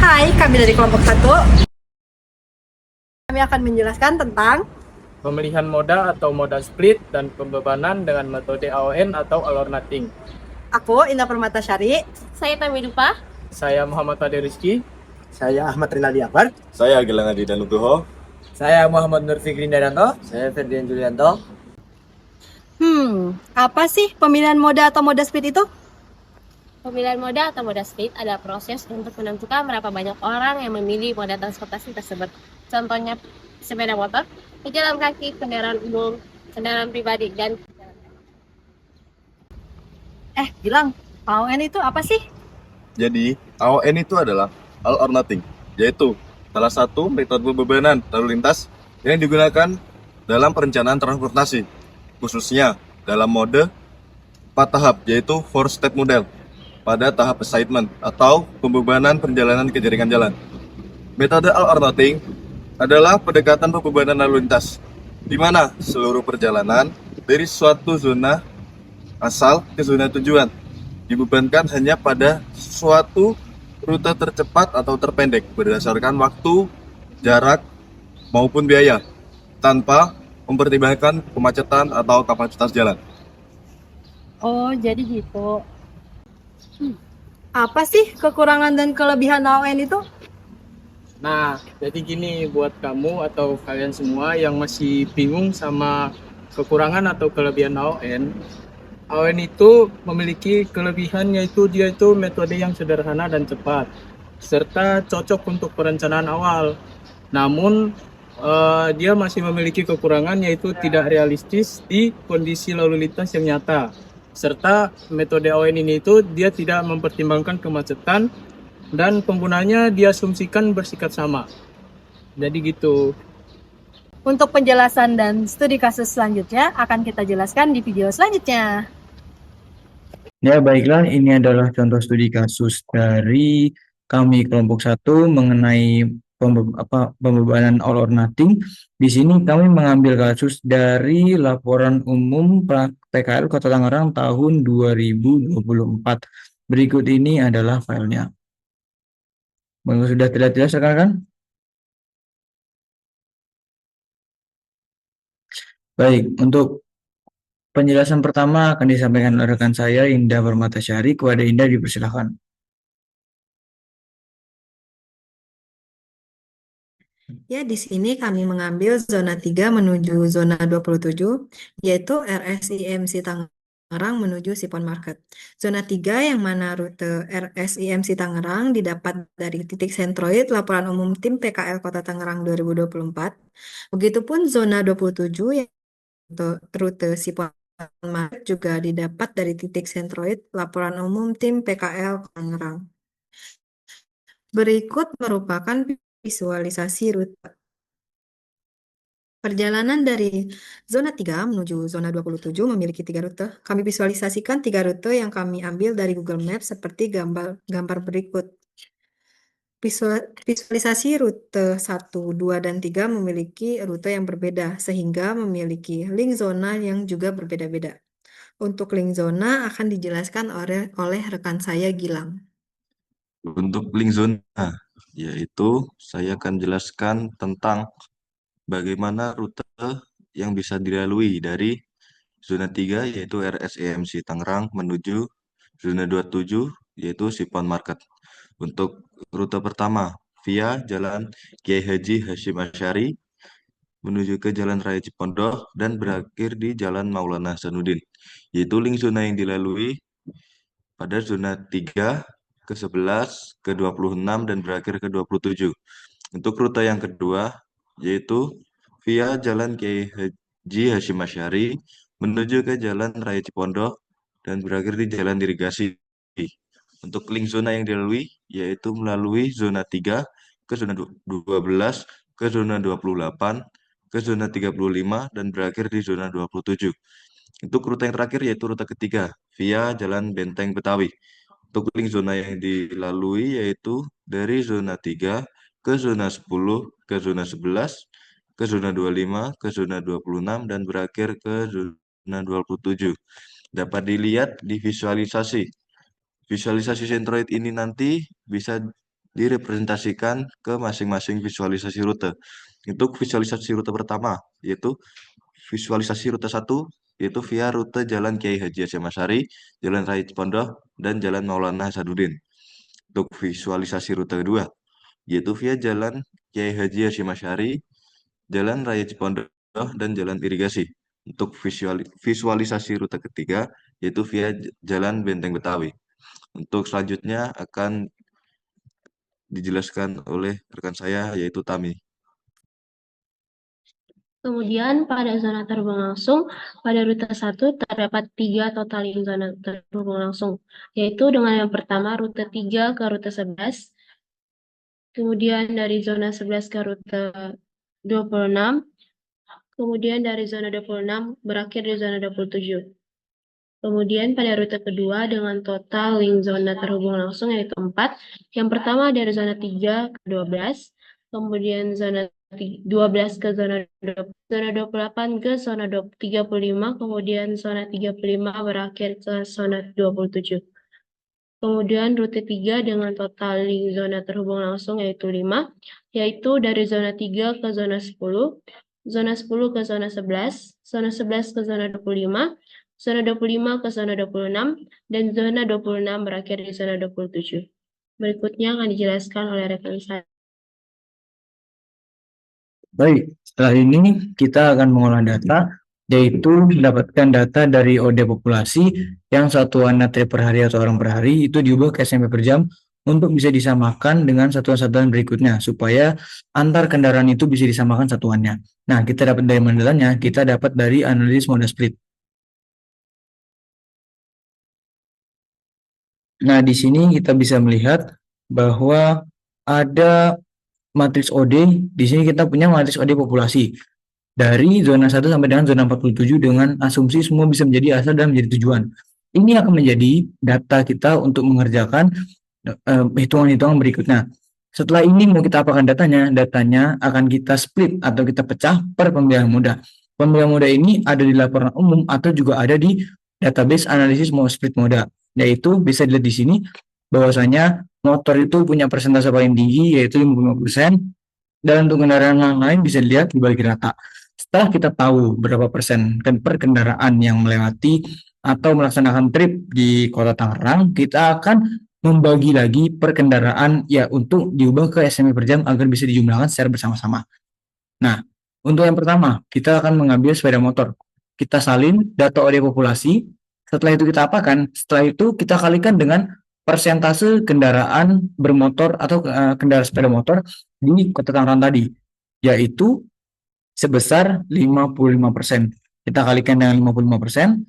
Hai, kami dari kelompok 1. Kami akan menjelaskan tentang Pemilihan moda atau moda split dan pembebanan dengan metode AON atau all or nothing. aku, Indah Permatasari. Saya Tami Dupa. Saya Muhammad Fadil Rizky. Saya Ahmad Rinaldi Akbar. Saya Gilang Adi Danugroho. Saya Muhammad Nur Fikri Dadanto. Saya Ferdian Julianto. Apa sih pemilihan moda atau moda split itu? Pemilihan moda atau moda split adalah proses untuk menentukan berapa banyak orang yang memilih moda transportasi tersebut. Contohnya sepeda motor, pejalan kaki, kendaraan umum, kendaraan pribadi, dan Gilang, AON itu apa sih? Jadi, AON itu adalah all or nothing, yaitu salah satu metode pembebanan lalu lintas yang digunakan dalam perencanaan transportasi, khususnya dalam mode 4 tahap, yaitu 4-step model pada tahap assignment atau pembebanan perjalanan ke jaringan jalan. Metode all or nothing adalah pendekatan pembebanan lalu lintas, di mana seluruh perjalanan dari suatu zona asal ke zona tujuan dibebankan hanya pada suatu rute tercepat atau terpendek berdasarkan waktu, jarak, maupun biaya, tanpa mempertimbangkan kemacetan atau kapasitas jalan. Oh, jadi gitu. Apa sih kekurangan dan kelebihan AON itu? Nah, jadi gini buat kamu atau kalian semua yang masih bingung sama kekurangan atau kelebihan AON. AON itu memiliki kelebihan yaitu dia itu metode yang sederhana dan cepat, serta cocok untuk perencanaan awal. Namun, dia masih memiliki kekurangan yaitu tidak realistis di kondisi lalu lintas yang nyata. Serta metode AON ini itu dia tidak mempertimbangkan kemacetan dan penggunanya diasumsikan bersikap sama. Jadi gitu. Untuk penjelasan dan studi kasus selanjutnya akan kita jelaskan di video selanjutnya. Ya, baiklah, ini adalah contoh studi kasus dari kami kelompok 1 mengenai pembebanan all or nothing. Di sini kami mengambil kasus dari laporan umum PKL Kota Tangerang tahun 2024. Berikut ini adalah filenya. Sudah terlihat jelas rekan-rekan? Baik, untuk penjelasan pertama akan disampaikan oleh rekan saya, Indah Permatasari. Kepada Indah dipersilakan. Ya, di sini kami mengambil zona 3 menuju zona 27, yaitu RSIMC Tangerang menuju Sipon Market. Zona 3 yang mana rute RSIMC Tangerang didapat dari titik sentroid laporan umum tim PKL Kota Tangerang 2024. Begitupun zona 27 yang rute Sipon Market juga didapat dari titik sentroid laporan umum tim PKL Tangerang. Berikut merupakan visualisasi rute. Perjalanan dari zona 3 menuju zona 27 memiliki 3 rute. Kami visualisasikan 3 rute yang kami ambil dari Google Maps seperti gambar berikut. Visualisasi rute 1, 2, dan 3 memiliki rute yang berbeda, sehingga memiliki link zona yang juga berbeda-beda. Untuk link zona akan dijelaskan oleh rekan saya Gilang. Untuk link zona, yaitu saya akan jelaskan tentang bagaimana rute yang bisa dilalui dari zona 3 yaitu RSEMC Tangerang menuju zona 27 yaitu Sipon Market. Untuk rute pertama via Jalan Kiai Haji Hashim Asy'ari menuju ke Jalan Raya Cipondoh dan berakhir di Jalan Maulana Hasanuddin. Yaitu link zona yang dilalui pada zona 3 ke 11 ke 26 dan berakhir ke 27. Untuk rute yang kedua yaitu via Jalan Kiai Haji Hashim Asy'ari menuju ke Jalan Raya Cipondoh dan berakhir di Jalan Irigasi. Untuk link zona yang dilalui yaitu melalui zona 3 ke zona 12 ke zona 28 ke zona 35 dan berakhir di zona 27. Untuk rute yang terakhir yaitu rute ketiga via Jalan Benteng Betawi. Untuk link zona yang dilalui yaitu dari zona 3 ke zona 10 ke zona 11 ke zona 25 ke zona 26 dan berakhir ke zona 27. Dapat dilihat di visualisasi. Visualisasi sentroid ini nanti bisa direpresentasikan ke masing-masing visualisasi rute. Untuk visualisasi rute pertama, yaitu visualisasi rute 1, yaitu via rute Jalan Kiai Haji Hasyim Asy'ari, Jalan Raya Cipondoh, dan Jalan Maulana Hasanuddin. Untuk visualisasi rute kedua, yaitu via Jalan Kiai Haji Hasyim Asy'ari, Jalan Raya Cipondoh, dan Jalan Irigasi. Untuk visualisasi rute ketiga, yaitu via Jalan Benteng Betawi. Untuk selanjutnya akan dijelaskan oleh rekan saya, yaitu Tami. Kemudian pada zona terhubung langsung, pada rute 1 terdapat 3 total zona terhubung langsung, yaitu dengan yang pertama rute 3 ke rute 11, kemudian dari zona 11 ke rute 26, kemudian dari zona 26 berakhir di zona 27. Kemudian pada rute kedua dengan total link zona terhubung langsung yaitu 4. Yang pertama dari zona 3 ke 12, kemudian zona 12 ke zona 28 ke zona 35, kemudian zona 35 berakhir ke zona 27. Kemudian rute 3 dengan total link zona terhubung langsung yaitu 5, yaitu dari zona 3 ke zona 10, zona 10 ke zona 11, zona 11 ke zona 25, zona 25 ke zona 26, dan zona 26 berakhir di zona 27. Berikutnya akan dijelaskan oleh rekan saya. Baik, setelah ini kita akan mengolah data, yaitu mendapatkan data dari OD populasi yang satuan natri per hari atau orang per hari itu diubah ke SMP per jam untuk bisa disamakan dengan satuan-satuan berikutnya, supaya antar kendaraan itu bisa disamakan satuannya. Nah, kita dapat dari mana datanya? Kita dapat dari analisis moda split. Nah, di sini kita bisa melihat bahwa ada matriks OD. Di sini kita punya matriks OD populasi dari zona 1 sampai dengan zona 47 dengan asumsi semua bisa menjadi asal dan menjadi tujuan. Ini akan menjadi data kita untuk mengerjakan hitungan-hitungan berikutnya. Setelah ini mau kita apakan datanya? Datanya akan kita split atau kita pecah per pemilihan moda. Pemilihan moda ini ada di laporan umum atau juga ada di database analisis mau split moda. Yaitu bisa dilihat di sini bahwasanya motor itu punya persentase paling tinggi yaitu 55%, dan untuk kendaraan yang lain bisa dilihat dibagi rata. Setelah kita tahu berapa persen per kendaraan yang melewati atau melaksanakan trip di Kota Tangerang, kita akan membagi lagi per kendaraan ya untuk diubah ke SME per jam agar bisa dijumlahkan secara bersama-sama. Nah, untuk yang pertama, kita akan mengambil sepeda motor. Kita salin data OD populasi. Setelah itu kita apakan? Setelah itu kita kalikan dengan persentase kendaraan bermotor atau kendaraan sepeda motor di Kota Tangerang tadi, yaitu sebesar 55%. Kita kalikan dengan 55%,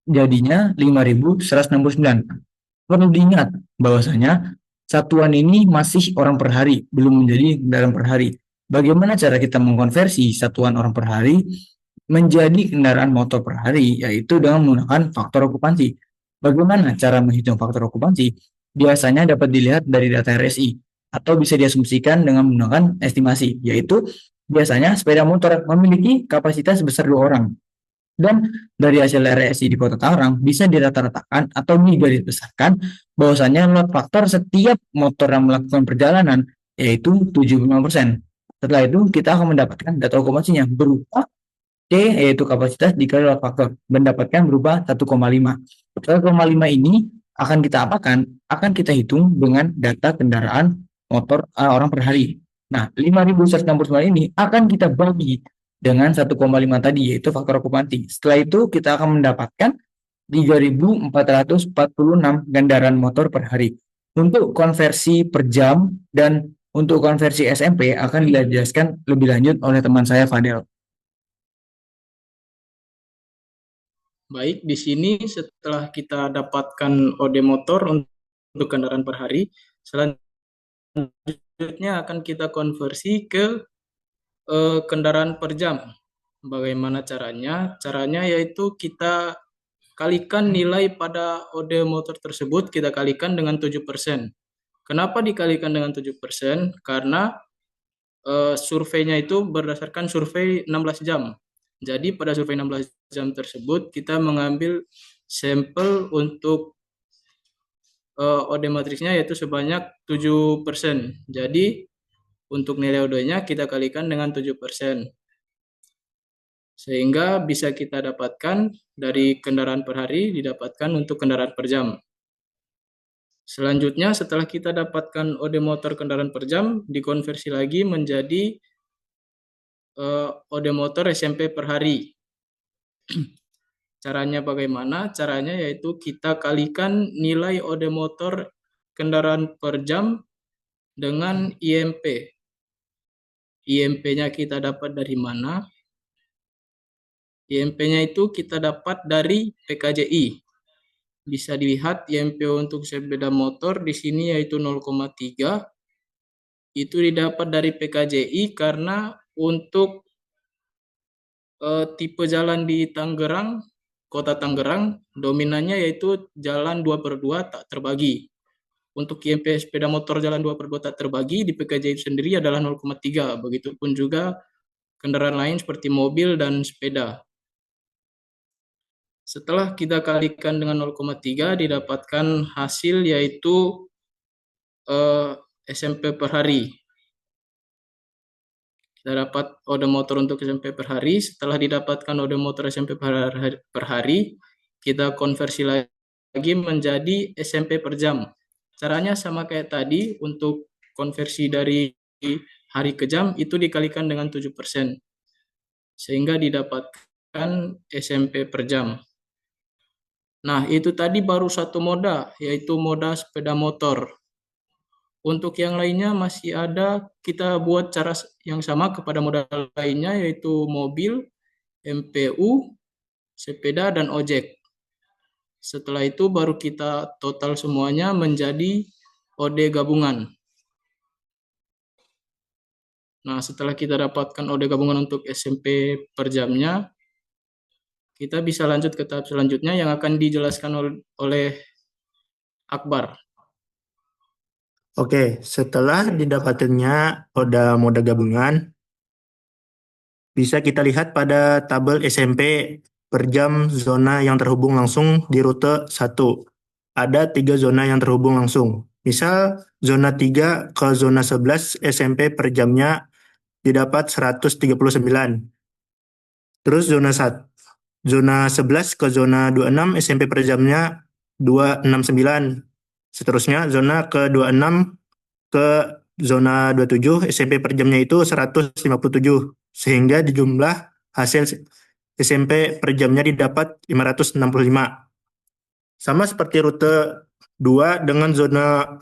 jadinya 5.169. Perlu diingat bahwasanya satuan ini masih orang per hari, belum menjadi kendaraan per hari. Bagaimana cara kita mengkonversi satuan orang per hari menjadi kendaraan motor per hari, yaitu dengan menggunakan faktor okupansi. Bagaimana cara menghitung faktor okupansi? Biasanya dapat dilihat dari data RSI atau bisa diasumsikan dengan menggunakan estimasi, yaitu biasanya sepeda motor memiliki kapasitas sebesar 2 orang. Dan dari hasil RSI di Kota Tangerang bisa dirata-ratakan atau digarisbesarkan bahwasanya load faktor setiap motor yang melakukan perjalanan yaitu 75%. Setelah itu kita akan mendapatkan data okupansinya berupa C yaitu kapasitas dikali load faktor, mendapatkan berupa 1,5. 1,5 ini akan kita apakan? Akan kita hitung dengan data kendaraan motor orang per hari. Nah, 5.169 ini akan kita bagi dengan 1,5 tadi yaitu faktor okupansi. Setelah itu kita akan mendapatkan 3.446 kendaraan motor per hari. Untuk konversi per jam dan untuk konversi SMP akan dijelaskan lebih lanjut oleh teman saya Fadel. Baik, di sini setelah kita dapatkan OD motor untuk kendaraan per hari, selanjutnya akan kita konversi ke kendaraan per jam. Bagaimana caranya? Caranya yaitu kita kalikan nilai pada OD motor tersebut, kita kalikan dengan 7%. Kenapa dikalikan dengan 7%? Karena surveinya itu berdasarkan survei 16 jam. Jadi pada survei 16 jam tersebut kita mengambil sampel untuk OD matriksnya yaitu sebanyak 7%. Jadi untuk nilai OD-nya kita kalikan dengan 7%. Sehingga bisa kita dapatkan dari kendaraan per hari didapatkan untuk kendaraan per jam. Selanjutnya setelah kita dapatkan OD motor kendaraan per jam, dikonversi lagi menjadi OD motor SMP per hari. Caranya bagaimana? Caranya yaitu kita kalikan nilai OD motor kendaraan per jam dengan IMP. IMP-nya kita dapat dari mana? IMP-nya itu kita dapat dari PKJI. Bisa dilihat IMP untuk sepeda motor di sini yaitu 0,3. Itu didapat dari PKJI karena untuk tipe jalan di Tangerang, Kota Tangerang, dominannya yaitu jalan 2/2 tak terbagi. Untuk IMP sepeda motor jalan 2/2 tak terbagi di PKJI sendiri adalah 0,3. Begitupun juga kendaraan lain seperti mobil dan sepeda. Setelah kita kalikan dengan 0,3 didapatkan hasil yaitu SMP per hari. Kita dapat OD motor untuk SMP per hari. Setelah didapatkan OD motor SMP per hari, kita konversi lagi menjadi SMP per jam. Caranya sama kayak tadi, untuk konversi dari hari ke jam itu dikalikan dengan 7%. Sehingga didapatkan SMP per jam. Nah, itu tadi baru satu moda, yaitu moda sepeda motor. Untuk yang lainnya masih ada, kita buat cara yang sama kepada moda lainnya, yaitu mobil, MPU, sepeda, dan ojek. Setelah itu baru kita total semuanya menjadi OD gabungan. Nah, setelah kita dapatkan OD gabungan untuk SMP per jamnya, kita bisa lanjut ke tahap selanjutnya yang akan dijelaskan oleh Akbar. Oke, setelah didapatkannya moda gabungan, bisa kita lihat pada tabel SMP per jam zona yang terhubung langsung di rute 1. Ada 3 zona yang terhubung langsung. Misal, zona 3 ke zona 11 SMP per jamnya didapat 139. Terus zona 11 ke zona 26 SMP per jamnya 269. Seterusnya zona ke 26 ke zona 27 SMP per jamnya itu 157. Sehingga di jumlah hasil SMP per jamnya didapat 565. Sama seperti rute 2 dengan zona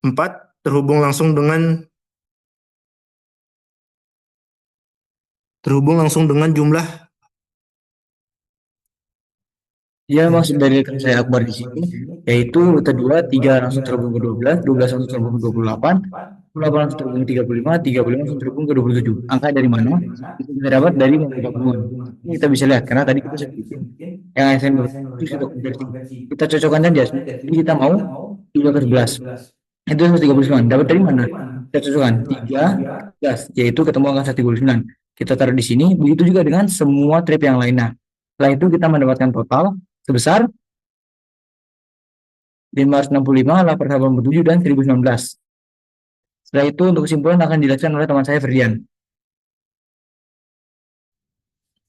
4 terhubung langsung jumlah. Ya, maksud dari saya Akbar di sini yaitu rute 2, 3 langsung terhubung ke 12, 12 langsung terhubung ke 28, 28 langsung terhubung ke 35, 35 langsung terhubung ke 27. Angka dari mana? Itu kita dapat dari moda gabungan. Ini kita bisa lihat karena tadi kita sedikit yang SMP itu sudah konversi. Kita cocokkan saja. Jadi kita mau 3 ke 11. Itu 139. Dapat dari mana? Kita cocokkan 3, 11, yaitu ketemu angka 139. Kita taruh di sini, begitu juga dengan semua trip yang lainnya. Setelah itu kita mendapatkan total sebesar 565, 887, dan 1019. Setelah itu untuk kesimpulan akan dijelaskan oleh teman saya Ferdian.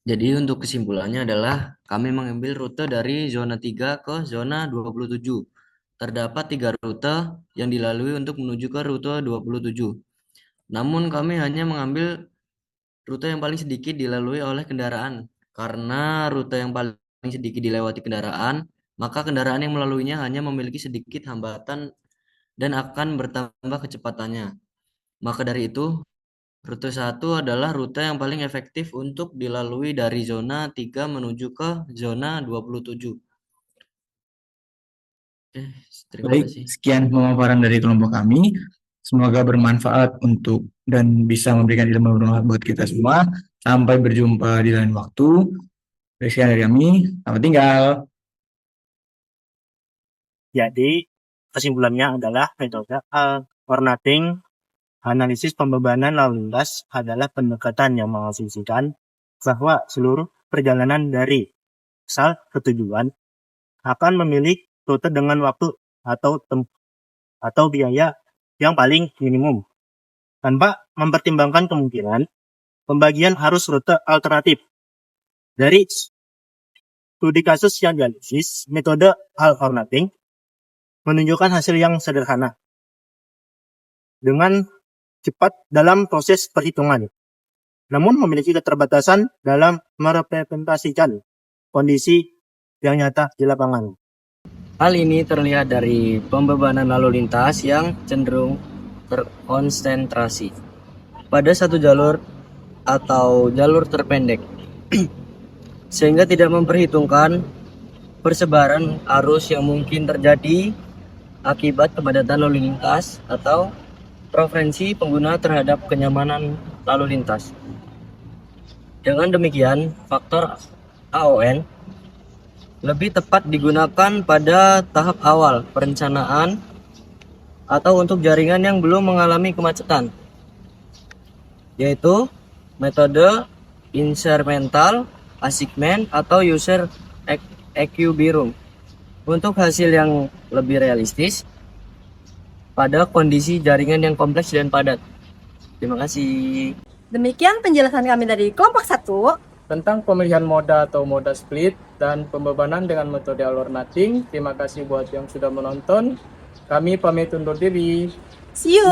Jadi untuk kesimpulannya adalah kami mengambil rute dari zona 3 ke zona 27. Terdapat 3 rute yang dilalui untuk menuju ke rute 27. Namun kami hanya mengambil rute yang paling sedikit dilalui oleh kendaraan. Karena rute yang paling sedikit dilewati kendaraan, maka kendaraan yang melaluinya hanya memiliki sedikit hambatan dan akan bertambah kecepatannya. Maka dari itu, rute 1 adalah rute yang paling efektif untuk dilalui dari zona 3 menuju ke zona 27. Terima Baik, kasih. sekian pemaparan dari kelompok kami. Semoga bermanfaat untuk dan bisa memberikan ilmu bermanfaat buat kita semua. Sampai berjumpa di lain waktu. Sekian dari kami. Selamat tinggal. Jadi, kesimpulannya adalah metode alternating analisis pembebanan lalu lintas adalah pendekatan yang mengasumsikan bahwa seluruh perjalanan dari asal ke tujuan akan memilih rute dengan waktu atau biaya yang paling minimum. Tanpa mempertimbangkan kemungkinan pembagian arus rute alternatif. Dari studi kasus yang dianalisis, metode alternating menunjukkan hasil yang sederhana dengan cepat dalam proses perhitungan, namun memiliki keterbatasan dalam merepresentasikan kondisi yang nyata di lapangan. Hal ini terlihat dari pembebanan lalu lintas yang cenderung terkonsentrasi pada satu jalur atau jalur terpendek, sehingga tidak memperhitungkan persebaran arus yang mungkin terjadi akibat kepadatan lalu lintas atau preferensi pengguna terhadap kenyamanan lalu lintas. Dengan demikian, faktor AON lebih tepat digunakan pada tahap awal perencanaan atau untuk jaringan yang belum mengalami kemacetan, yaitu metode incremental assignment atau user equilibrium untuk hasil yang lebih realistis pada kondisi jaringan yang kompleks dan padat. Terima kasih. Demikian penjelasan kami dari kelompok 1. Tentang pemilihan moda atau moda split dan pembebanan dengan metode alternating. Terima kasih buat yang sudah menonton. Kami pamit undur diri. See you.